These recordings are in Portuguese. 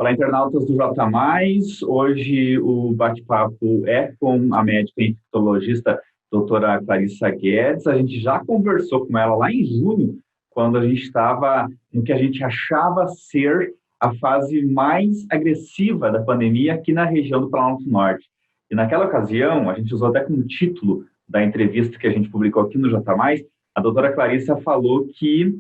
Olá, internautas do J+. Hoje o bate-papo é com a médica infectologista doutora Clarissa Guedes. A gente já conversou com ela lá em junho, quando a gente estava no que a gente achava ser a fase mais agressiva da pandemia aqui na região do Planalto Norte. E naquela ocasião, a gente usou até como título da entrevista que a gente publicou aqui no J+, a doutora Clarissa falou que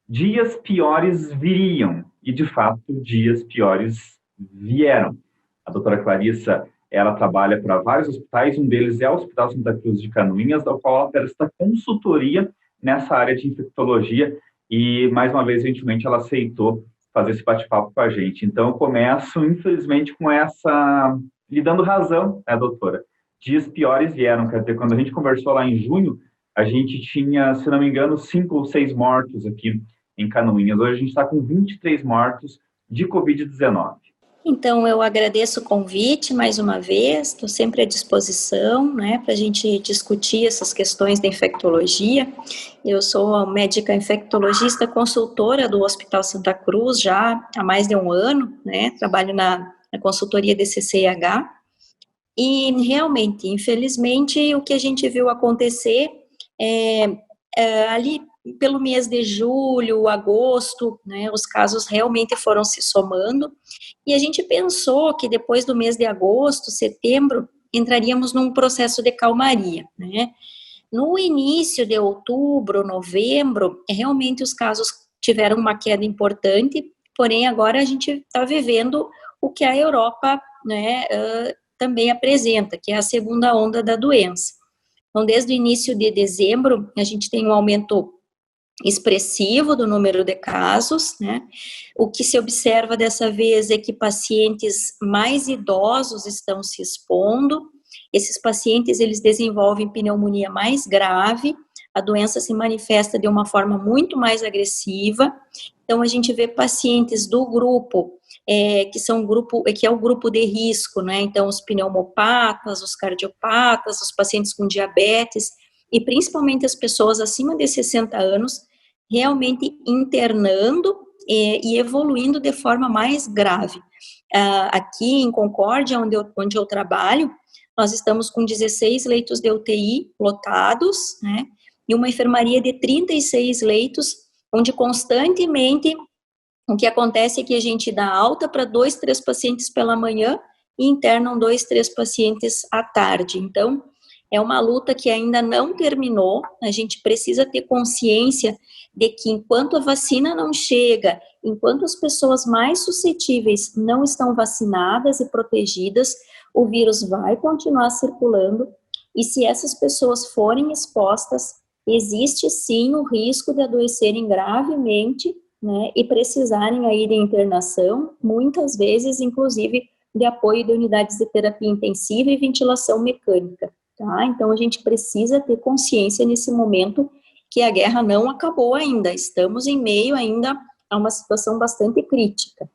dias piores viriam, e de fato, dias piores vieram. A doutora Clarissa, ela trabalha para vários hospitais, um deles é o Hospital Santa Cruz de Canoinhas, da qual ela presta consultoria nessa área de infectologia, e mais uma vez, gentilmente, ela aceitou fazer esse bate-papo com a gente. Então, eu começo, infelizmente, com essa, lhe dando razão, né, doutora? Dias piores vieram, quer dizer, quando a gente conversou lá em junho, a gente tinha, se não me engano, 5 ou 6 mortos aqui em Canoinhas. Hoje a gente está com 23 mortos de Covid-19. Então, eu agradeço o convite mais uma vez, estou sempre à disposição, né, para a gente discutir essas questões da infectologia. Eu sou médica infectologista consultora do Hospital Santa Cruz já há mais de um ano, né, trabalho na consultoria DCCIH, e realmente, infelizmente, o que a gente viu acontecer ali pelo mês de julho, agosto, né, os casos realmente foram se somando, e a gente pensou que depois do mês de agosto, setembro, entraríamos num processo de calmaria, né. No início de outubro, novembro, realmente os casos tiveram uma queda importante, porém agora a gente está vivendo o que a Europa, né, também apresenta, que é a segunda onda da doença. Então, desde o início de dezembro, a gente tem um aumento expressivo do número de casos, né? O que se observa dessa vez é que pacientes mais idosos estão se expondo. Esses pacientes, eles desenvolvem pneumonia mais grave, a doença se manifesta de uma forma muito mais agressiva. Então, a gente vê pacientes do grupo, que é o grupo de risco, né? Então, os pneumopatas, os cardiopatas, os pacientes com diabetes, e principalmente as pessoas acima de 60 anos, realmente internando e evoluindo de forma mais grave. Aqui em Concórdia, onde eu trabalho, nós estamos com 16 leitos de UTI lotados, né, e uma enfermaria de 36 leitos, onde constantemente o que acontece é que a gente dá alta para 2, 3 pacientes pela manhã e internam 2, 3 pacientes à tarde. Então, é uma luta que ainda não terminou, a gente precisa ter consciência de que enquanto a vacina não chega, enquanto as pessoas mais suscetíveis não estão vacinadas e protegidas, o vírus vai continuar circulando, e se essas pessoas forem expostas, existe sim o risco de adoecerem gravemente, né, e precisarem aí de internação, muitas vezes, inclusive, de apoio de unidades de terapia intensiva e ventilação mecânica. Tá? Então, a gente precisa ter consciência nesse momento que a guerra não acabou ainda, estamos em meio ainda a uma situação bastante crítica.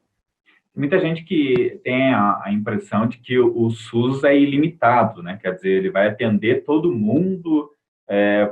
Muita gente que tem a impressão de que o SUS é ilimitado, né? Quer dizer, ele vai atender todo mundo,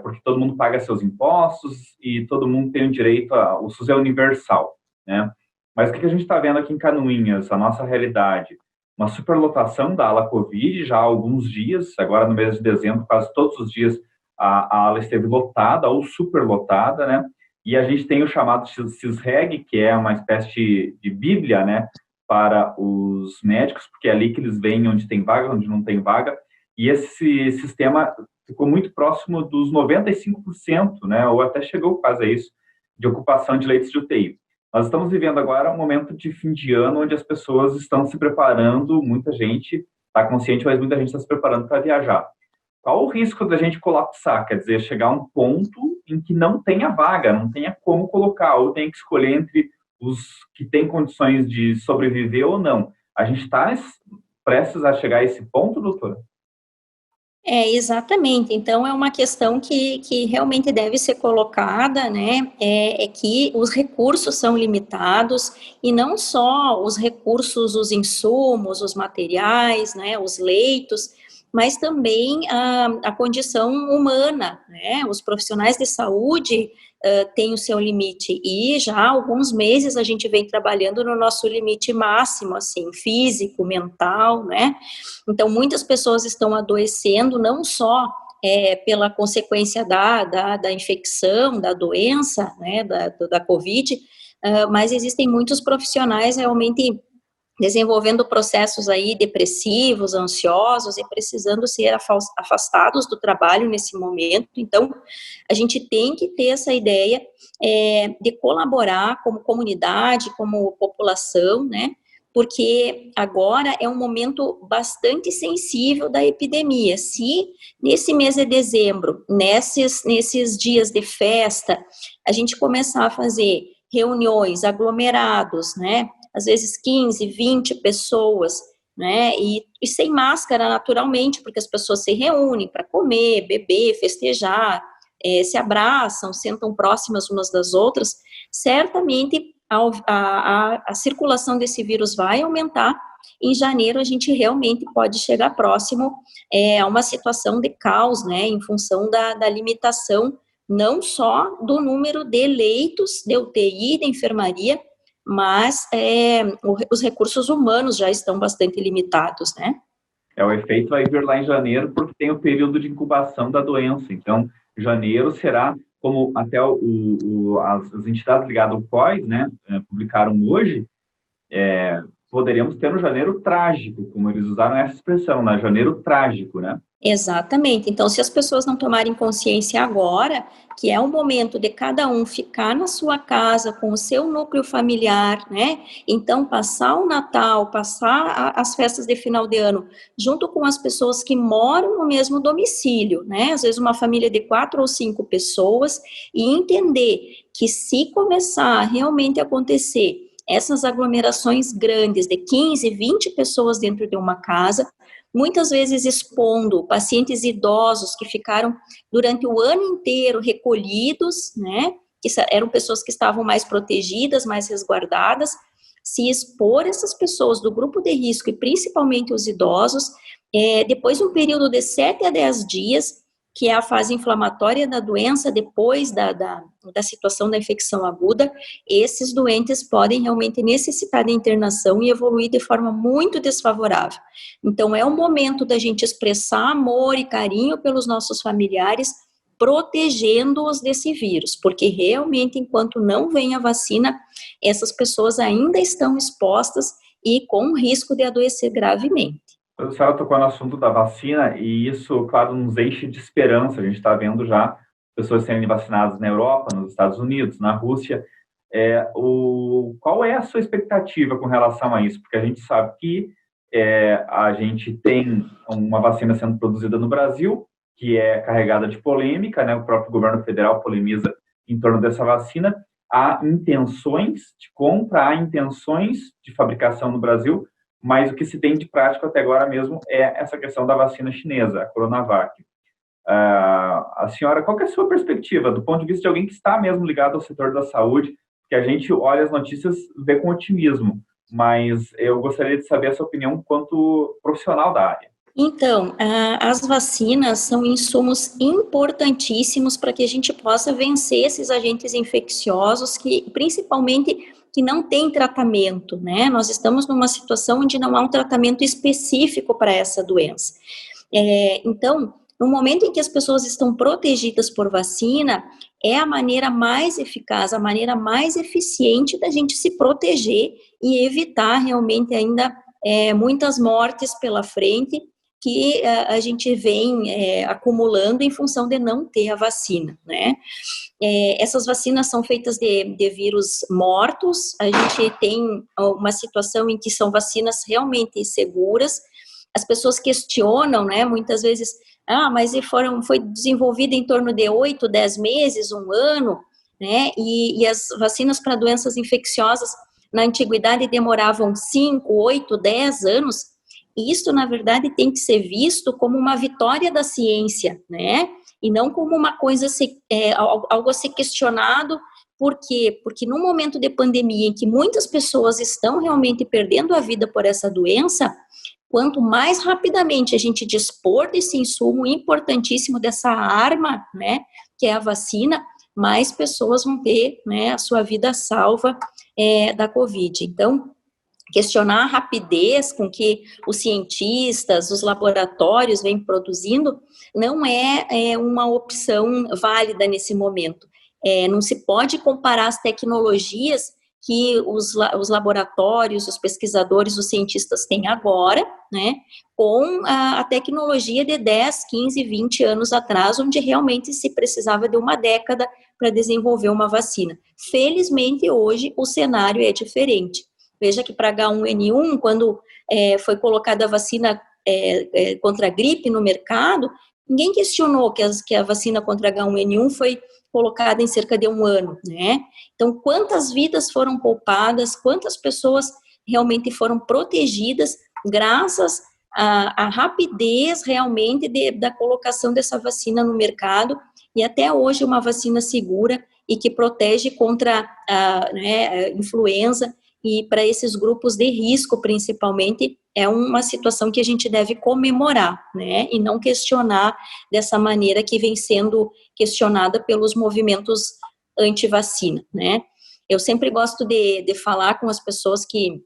porque todo mundo paga seus impostos e todo mundo tem o direito o SUS é universal, né? Mas o que a gente está vendo aqui em Canoinhas, a nossa realidade? Uma superlotação da ala Covid já há alguns dias, agora no mês de dezembro, quase todos os dias a ala esteve lotada ou superlotada, né? E a gente tem o chamado CISREG, que é uma espécie de bíblia, né, para os médicos, porque é ali que eles veem onde tem vaga, onde não tem vaga, e esse sistema ficou muito próximo dos 95%, né, ou até chegou quase a isso, de ocupação de leitos de UTI. Nós estamos vivendo agora um momento de fim de ano onde as pessoas estão se preparando, muita gente está consciente, mas muita gente está se preparando para viajar. Qual o risco da gente colapsar? Quer dizer, chegar a um ponto em que não tenha vaga, não tenha como colocar, ou tem que escolher entre os que têm condições de sobreviver ou não. A gente está prestes a chegar a esse ponto, doutora? Exatamente. Então, é uma questão que realmente deve ser colocada, né, é que os recursos são limitados, e não só os recursos, os insumos, os materiais, né, os leitos, mas também a condição humana, né? Os profissionais de saúde têm o seu limite, e já há alguns meses a gente vem trabalhando no nosso limite máximo, assim, físico, mental, né? Então, muitas pessoas estão adoecendo, não só pela consequência da infecção, da doença, né, da Covid, mas existem muitos profissionais realmente desenvolvendo processos aí depressivos, ansiosos e precisando ser afastados do trabalho nesse momento. Então, a gente tem que ter essa ideia de colaborar como comunidade, como população, né? Porque agora é um momento bastante sensível da epidemia. Se nesse mês de dezembro, nesses dias de festa, a gente começar a fazer reuniões, aglomerados, né? Às vezes 15, 20 pessoas, né, e sem máscara naturalmente, porque as pessoas se reúnem para comer, beber, festejar, se abraçam, sentam próximas umas das outras, certamente a circulação desse vírus vai aumentar. Em janeiro a gente realmente pode chegar próximo a uma situação de caos, né, em função da limitação, não só do número de leitos de UTI, de enfermaria, mas os recursos humanos já estão bastante limitados, né? O efeito vai vir lá em janeiro, porque tem o período de incubação da doença. Então, janeiro será, como até as entidades ligadas ao COIS, né, publicaram hoje, poderíamos ter um janeiro trágico, como eles usaram essa expressão, né? Janeiro trágico, né? Exatamente. Então, se as pessoas não tomarem consciência agora, que é o momento de cada um ficar na sua casa com o seu núcleo familiar, né? Então, passar o Natal, passar as festas de final de ano junto com as pessoas que moram no mesmo domicílio, né? Às vezes uma família de 4 ou 5 pessoas, e entender que se começar a realmente acontecer essas aglomerações grandes de 15, 20 pessoas dentro de uma casa, muitas vezes expondo pacientes idosos que ficaram durante o ano inteiro recolhidos, né, que eram pessoas que estavam mais protegidas, mais resguardadas, se expor essas pessoas do grupo de risco, e principalmente os idosos, depois de um período de 7 a 10 dias, que é a fase inflamatória da doença, depois da situação da infecção aguda, esses doentes podem realmente necessitar de internação e evoluir de forma muito desfavorável. Então, é o momento da gente expressar amor e carinho pelos nossos familiares, protegendo-os desse vírus, porque realmente, enquanto não vem a vacina, essas pessoas ainda estão expostas e com risco de adoecer gravemente. A senhora tocou no assunto da vacina, e isso, claro, nos enche de esperança. A gente está vendo já pessoas sendo vacinadas na Europa, nos Estados Unidos, na Rússia. Qual é a sua expectativa com relação a isso? Porque a gente sabe que a gente tem uma vacina sendo produzida no Brasil, que é carregada de polêmica, né? O próprio governo federal polemiza em torno dessa vacina. Há intenções de compra, há intenções de fabricação no Brasil, mas o que se tem de prático até agora mesmo é essa questão da vacina chinesa, a Coronavac. A senhora, qual que é a sua perspectiva, do ponto de vista de alguém que está mesmo ligado ao setor da saúde, que a gente olha as notícias, vê com otimismo, mas eu gostaria de saber a sua opinião enquanto profissional da área. Então, as vacinas são insumos importantíssimos para que a gente possa vencer esses agentes infecciosos que, principalmente, que não tem tratamento, né? Nós estamos numa situação onde não há um tratamento específico para essa doença. Então, no momento em que as pessoas estão protegidas por vacina, é a maneira mais eficaz, a maneira mais eficiente da gente se proteger e evitar realmente ainda muitas mortes pela frente que a gente vem acumulando em função de não ter a vacina, né? Essas vacinas são feitas de vírus mortos. A gente tem uma situação em que são vacinas realmente seguras. As pessoas questionam, né, muitas vezes, mas foi desenvolvida em torno de 8, 10 meses, 1 ano, né, e as vacinas para doenças infecciosas na antiguidade demoravam 5, 8, 10 anos. E isso, na verdade, tem que ser visto como uma vitória da ciência, né? E não como uma coisa, algo a ser questionado. Por quê? Porque num momento de pandemia em que muitas pessoas estão realmente perdendo a vida por essa doença, quanto mais rapidamente a gente dispor desse insumo importantíssimo, dessa arma, né, que é a vacina, mais pessoas vão ter, né, a sua vida salva da Covid. Então, questionar a rapidez com que os cientistas, os laboratórios vêm produzindo, não é uma opção válida nesse momento. Não se pode comparar as tecnologias que os laboratórios, os pesquisadores, os cientistas têm agora, né, com a tecnologia de 10, 15, 20 anos atrás, onde realmente se precisava de uma década para desenvolver uma vacina. Felizmente, hoje, o cenário é diferente. Veja que para H1N1, quando foi colocada a vacina contra a gripe no mercado, ninguém questionou que a vacina contra H1N1 foi colocada em cerca de 1 ano, né? Então, quantas vidas foram poupadas, quantas pessoas realmente foram protegidas graças à rapidez realmente da colocação dessa vacina no mercado, e até hoje uma vacina segura e que protege contra a influenza. E para esses grupos de risco, principalmente, é uma situação que a gente deve comemorar, né, e não questionar dessa maneira que vem sendo questionada pelos movimentos anti-vacina, né. Eu sempre gosto de falar com as pessoas que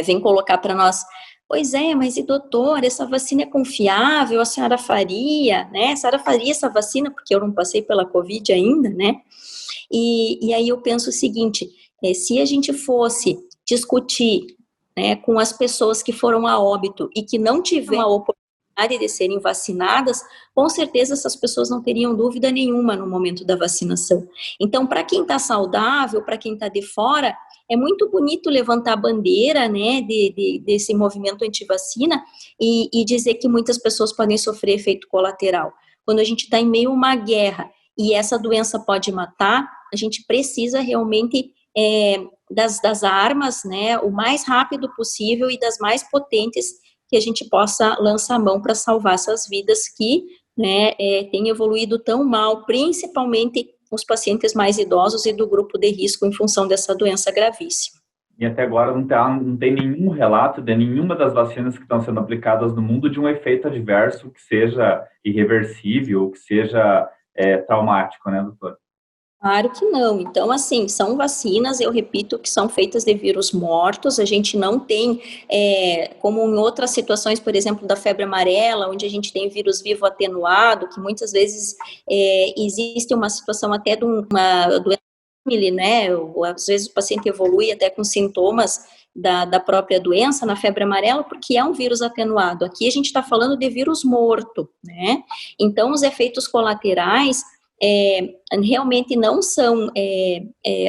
vêm colocar para nós, pois é, mas e doutor, essa vacina é confiável, a senhora faria, né, a senhora faria essa vacina, porque eu não passei pela Covid ainda, né, e aí eu penso o seguinte, se a gente fosse discutir, né, com as pessoas que foram a óbito e que não tiveram a oportunidade de serem vacinadas, com certeza essas pessoas não teriam dúvida nenhuma no momento da vacinação. Então, para quem está saudável, para quem está de fora, é muito bonito levantar a bandeira, né, desse movimento anti-vacina e dizer que muitas pessoas podem sofrer efeito colateral. Quando a gente está em meio a uma guerra e essa doença pode matar, a gente precisa realmente das armas, né, o mais rápido possível e das mais potentes que a gente possa lançar a mão para salvar essas vidas que, né, têm evoluído tão mal, principalmente os pacientes mais idosos e do grupo de risco em função dessa doença gravíssima. E até agora não tem nenhum relato de nenhuma das vacinas que estão sendo aplicadas no mundo de um efeito adverso que seja irreversível, que seja traumático, né, doutor? Claro que não. Então, assim, são vacinas, eu repito, que são feitas de vírus mortos. A gente não tem, como em outras situações, por exemplo, da febre amarela, onde a gente tem vírus vivo atenuado, que muitas vezes existe uma situação até de uma doença, né? Ou, às vezes o paciente evolui até com sintomas da própria doença, na febre amarela, porque é um vírus atenuado. Aqui a gente está falando de vírus morto, né? Então, os efeitos colaterais realmente não são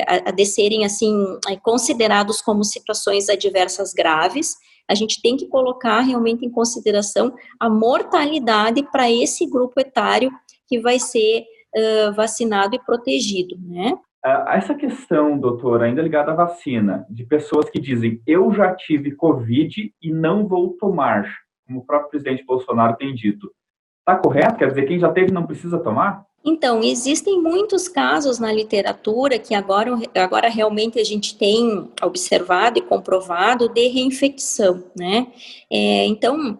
a de serem assim considerados como situações adversas graves. A gente tem que colocar realmente em consideração a mortalidade para esse grupo etário que vai ser vacinado e protegido, né? Essa questão, doutor, ainda ligada à vacina, de pessoas que dizem, eu já tive Covid e não vou tomar, como o próprio presidente Bolsonaro tem dito. Está correto? Quer dizer, quem já teve não precisa tomar? Então, existem muitos casos na literatura que agora realmente a gente tem observado e comprovado de reinfecção, né? Então,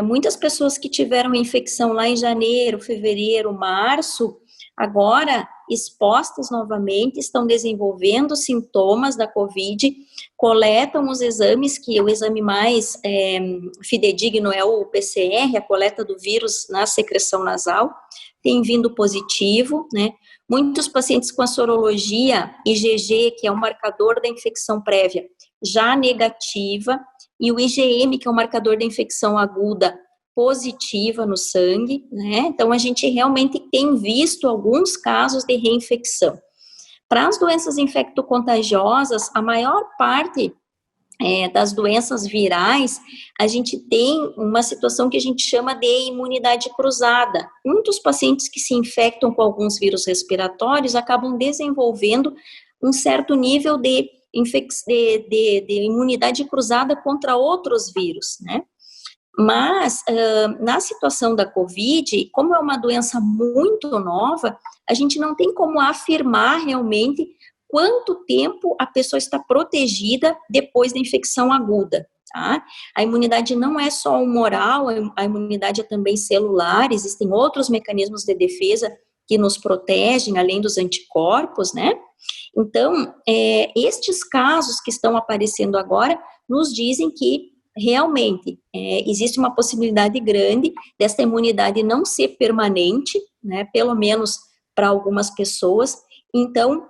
muitas pessoas que tiveram infecção lá em janeiro, fevereiro, março, agora expostas novamente, estão desenvolvendo sintomas da Covid, coletam os exames, que o exame mais fidedigno é o PCR, a coleta do vírus na secreção nasal, tem vindo positivo, né? Muitos pacientes com a sorologia IgG, que é um marcador da infecção prévia, já negativa, e o IgM, que é um marcador da infecção aguda, positiva no sangue, né? Então, a gente realmente tem visto alguns casos de reinfecção. Para as doenças infectocontagiosas, a maior parte das doenças virais, a gente tem uma situação que a gente chama de imunidade cruzada. Muitos pacientes que se infectam com alguns vírus respiratórios acabam desenvolvendo um certo nível de imunidade cruzada contra outros vírus, né? Mas, na situação da Covid, como é uma doença muito nova, a gente não tem como afirmar realmente quanto tempo a pessoa está protegida depois da infecção aguda. tá? A imunidade não é só humoral, a imunidade é também celular, existem outros mecanismos de defesa que nos protegem, além dos anticorpos, né? Então, estes casos que estão aparecendo agora nos dizem que realmente existe uma possibilidade grande dessa imunidade não ser permanente, né? Pelo menos para algumas pessoas. Então,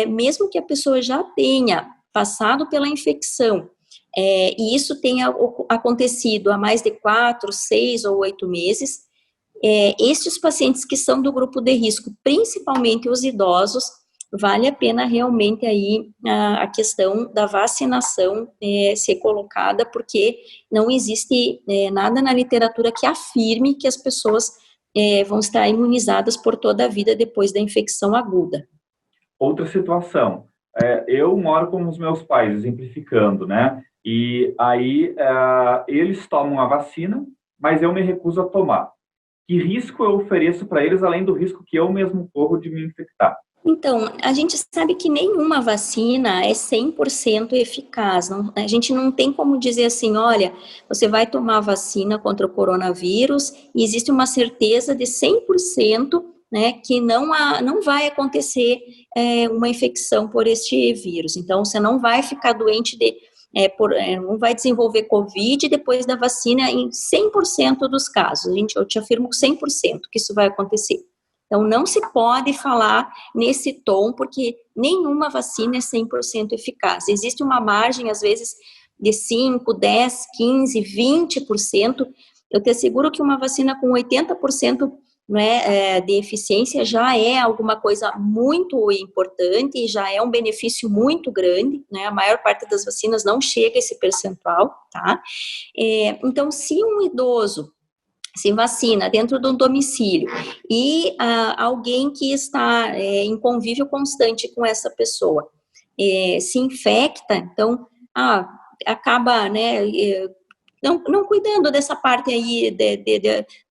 mesmo que a pessoa já tenha passado pela infecção, e isso tenha acontecido há mais de 4, 6 ou 8 meses, estes pacientes que são do grupo de risco, principalmente os idosos, vale a pena realmente aí a questão da vacinação ser colocada, porque não existe nada na literatura que afirme que as pessoas vão estar imunizadas por toda a vida depois da infecção aguda. Outra situação, eu moro com os meus pais, exemplificando, né? E aí eles tomam a vacina, mas eu me recuso a tomar. Que risco eu ofereço para eles, além do risco que eu mesmo corro de me infectar? Então, a gente sabe que nenhuma vacina é 100% eficaz. Não, a gente não tem como dizer assim, olha, você vai tomar vacina contra o coronavírus e existe uma certeza de 100%, né, que não vai acontecer uma infecção por este vírus. Então, você não vai ficar doente não vai desenvolver Covid depois da vacina em 100% dos casos. Eu te afirmo 100% que isso vai acontecer. Então, não se pode falar nesse tom, porque nenhuma vacina é 100% eficaz. Existe uma margem, às vezes, de 5, 10, 15, 20%. Eu te asseguro que uma vacina com 80%, né, de eficiência já é alguma coisa muito importante e já é um benefício muito grande, né? A maior parte das vacinas não chega a esse percentual, tá? Então, se um idoso se vacina dentro do domicílio e alguém que está em convívio constante com essa pessoa se infecta, então acaba, né, não cuidando dessa parte aí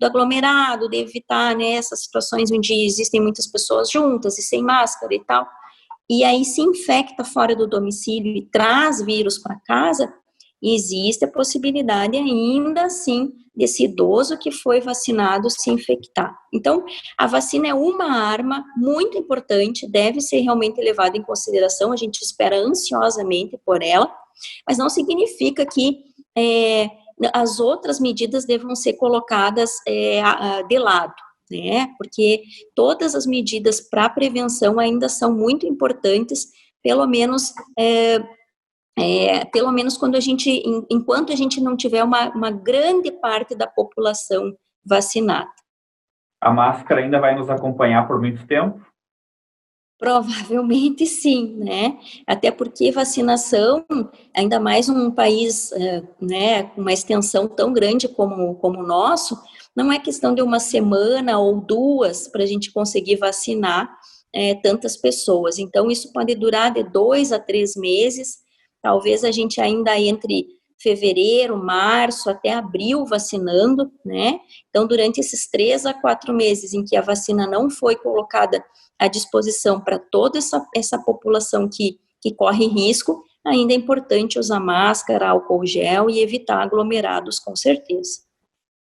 do aglomerado, de evitar, né, essas situações onde existem muitas pessoas juntas e sem máscara e tal, e aí se infecta fora do domicílio e traz vírus para casa, existe a possibilidade ainda assim desse idoso que foi vacinado se infectar. Então, a vacina é uma arma muito importante, deve ser realmente levada em consideração, a gente espera ansiosamente por ela, mas não significa que as outras medidas devam ser colocadas de lado, né? Porque todas as medidas para prevenção ainda são muito importantes, pelo menos quando enquanto a gente não tiver uma grande parte da população vacinada. A máscara ainda vai nos acompanhar por muito tempo? Provavelmente sim, né? Até porque vacinação, ainda mais num país, né, com uma extensão tão grande como o nosso, não é questão de uma semana ou duas para a gente conseguir vacinar tantas pessoas. Então, isso pode durar de 2 a 3 meses, talvez a gente ainda entre fevereiro, março, até abril vacinando, né? Então, durante esses 3 a 4 meses em que a vacina não foi colocada à disposição para toda essa população que corre risco, ainda é importante usar máscara, álcool gel e evitar aglomerados, com certeza.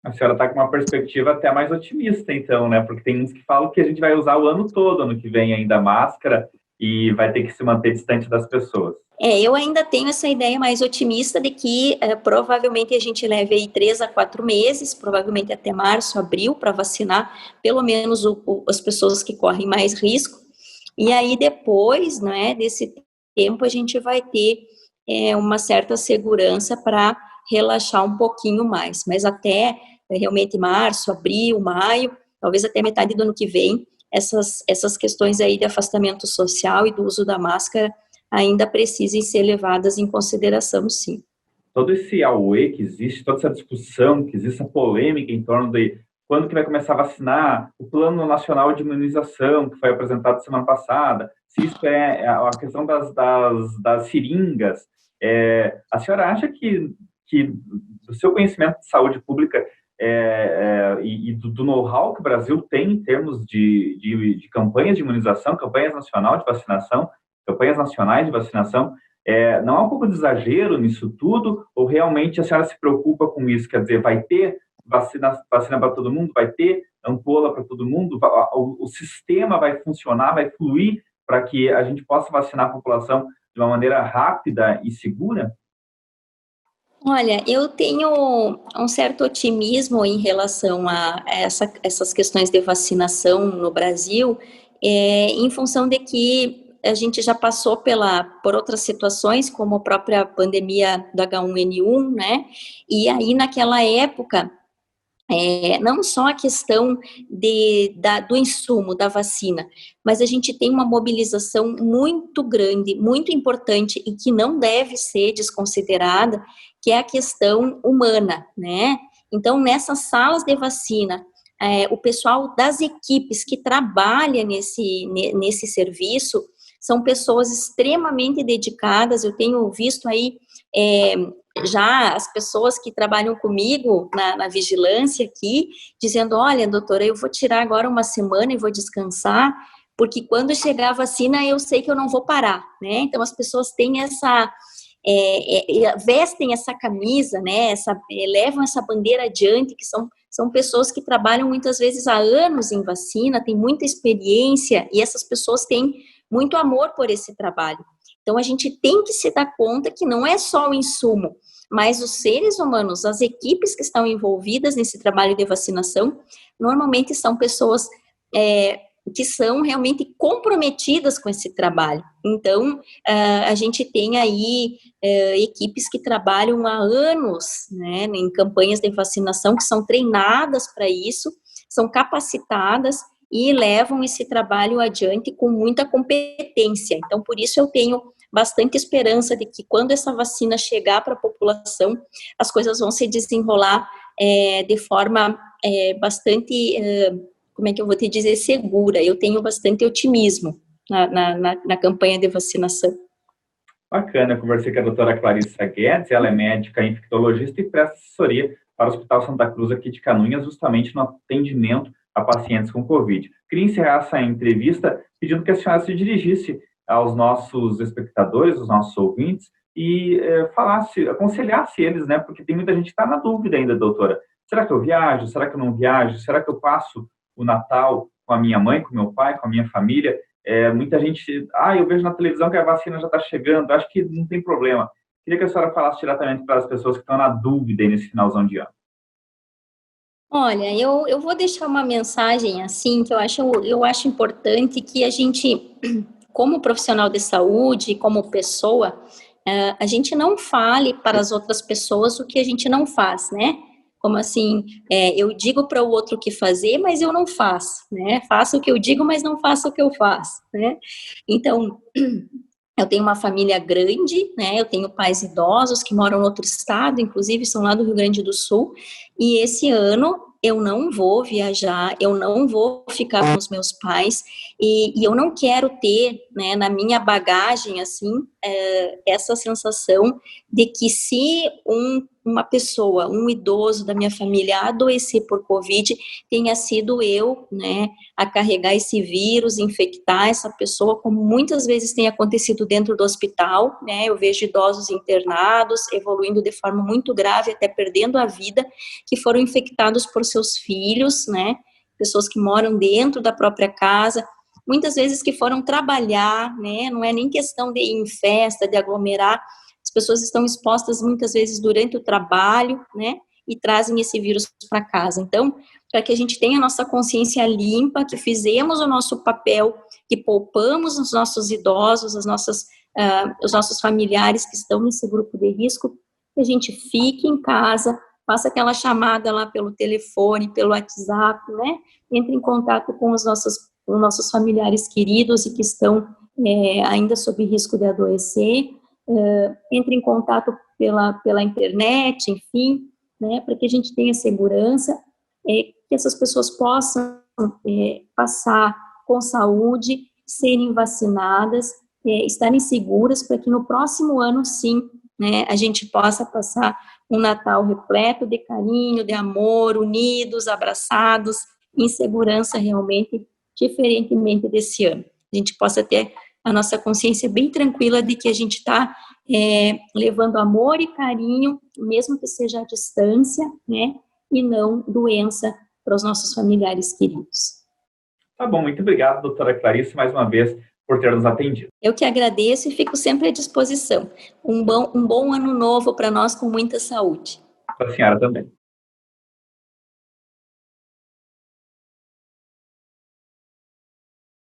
A senhora está com uma perspectiva até mais otimista, então, né? Porque tem uns que falam que a gente vai usar o ano todo, ano que vem ainda máscara, e vai ter que se manter distante das pessoas. Eu ainda tenho essa ideia mais otimista de que provavelmente a gente leve aí 3 a 4 meses, provavelmente até março, abril, para vacinar pelo menos as pessoas que correm mais risco. E aí depois, né, desse tempo, a gente vai ter uma certa segurança para relaxar um pouquinho mais. Mas até realmente março, abril, maio, talvez até metade do ano que vem, essas questões aí de afastamento social e do uso da máscara ainda precisem ser levadas em consideração, sim. Todo esse auê que existe, toda essa discussão que existe, essa polêmica em torno de quando que vai começar a vacinar, o Plano Nacional de Imunização, que foi apresentado semana passada, se isso é a questão das seringas. A senhora acha que do seu conhecimento de saúde pública e do know-how que o Brasil tem em termos de campanhas de imunização, campanhas nacionais de vacinação, Não há um pouco de exagero nisso tudo? Ou realmente a senhora se preocupa com isso? Quer dizer, vai ter vacina para todo mundo? Vai ter ampola para todo mundo? O sistema vai funcionar, vai fluir para que a gente possa vacinar a população de uma maneira rápida e segura? Olha, eu tenho um certo otimismo em relação a essas questões de vacinação no Brasil, em função de que a gente já passou por outras situações, como a própria pandemia do H1N1, né? E aí, naquela época, não só a questão do insumo da vacina, mas a gente tem uma mobilização muito grande, muito importante e que não deve ser desconsiderada, que é a questão humana, né? Então, nessas salas de vacina, o pessoal das equipes que trabalha nesse serviço são pessoas extremamente dedicadas. Eu tenho visto aí já as pessoas que trabalham comigo na vigilância aqui, dizendo, olha, doutora, eu vou tirar agora uma semana e vou descansar, porque quando chegar a vacina eu sei que eu não vou parar, né? Então as pessoas têm vestem essa camisa, né? Levam essa bandeira adiante, que são pessoas que trabalham muitas vezes há anos em vacina, têm muita experiência, e essas pessoas têm muito amor por esse trabalho. Então, a gente tem que se dar conta que não é só o insumo, mas os seres humanos, as equipes que estão envolvidas nesse trabalho de vacinação, normalmente são pessoas que são realmente comprometidas com esse trabalho. Então, a gente tem aí equipes que trabalham há anos, né, em campanhas de vacinação, que são treinadas para isso, são capacitadas e levam esse trabalho adiante com muita competência. Então, por isso eu tenho bastante esperança de que quando essa vacina chegar para a população, as coisas vão se desenrolar de forma bastante, como é que eu vou te dizer, segura. Eu tenho bastante otimismo na campanha de vacinação. Bacana, eu conversei com a doutora Clarissa Guedes, ela é médica infectologista e presta assessoria para o Hospital Santa Cruz aqui de Canoinhas, justamente no atendimento a pacientes com Covid. Queria encerrar essa entrevista pedindo que a senhora se dirigisse aos nossos espectadores, aos nossos ouvintes, e aconselhasse eles, né? Porque tem muita gente que está na dúvida ainda, doutora. Será que eu viajo? Será que eu não viajo? Será que eu passo o Natal com a minha mãe, com o meu pai, com a minha família? Muita gente, eu vejo na televisão que a vacina já está chegando, acho que não tem problema. Queria que a senhora falasse diretamente para as pessoas que estão na dúvida aí nesse finalzão de ano. Olha, eu vou deixar uma mensagem assim, que eu acho importante que a gente, como profissional de saúde, como pessoa, a gente não fale para as outras pessoas o que a gente não faz, né? Como assim, eu digo para o outro o que fazer, mas eu não faço, né? Faço o que eu digo, mas não faço o que eu faço, né? Então, eu tenho uma família grande, né? Eu tenho pais idosos que moram em outro estado, inclusive são lá do Rio Grande do Sul, e esse ano eu não vou viajar, eu não vou ficar com os meus pais, e eu não quero ter, né, na minha bagagem, assim, essa sensação de que se uma pessoa, um idoso da minha família adoecer por Covid, tenha sido eu, né, a carregar esse vírus, infectar essa pessoa, como muitas vezes tem acontecido dentro do hospital, né? Eu vejo idosos internados, evoluindo de forma muito grave, até perdendo a vida, que foram infectados por seus filhos, né? Pessoas que moram dentro da própria casa, muitas vezes que foram trabalhar, né? Não é nem questão de ir em festa, de aglomerar, as pessoas estão expostas muitas vezes durante o trabalho, né? E trazem esse vírus para casa. Então, para que a gente tenha a nossa consciência limpa, que fizemos o nosso papel, que poupamos os nossos idosos, os nossos familiares que estão nesse grupo de risco, que a gente fique em casa, faça aquela chamada lá pelo telefone, pelo WhatsApp, né? Entre em contato com os nossos familiares queridos e que estão ainda sob risco de adoecer, entre em contato pela internet, enfim, né? Para que a gente tenha segurança, que essas pessoas possam passar com saúde, serem vacinadas, estarem seguras, para que no próximo ano, sim, né, a gente possa passar um Natal repleto de carinho, de amor, unidos, abraçados, em segurança realmente, diferentemente desse ano. A gente possa ter a nossa consciência bem tranquila de que a gente está levando amor e carinho, mesmo que seja à distância, né? E não doença para os nossos familiares queridos. Tá bom, muito obrigado, doutora Clarice, mais uma vez, por ter nos atendido. Eu que agradeço e fico sempre à disposição. Um bom ano novo para nós com muita saúde. Para a senhora também.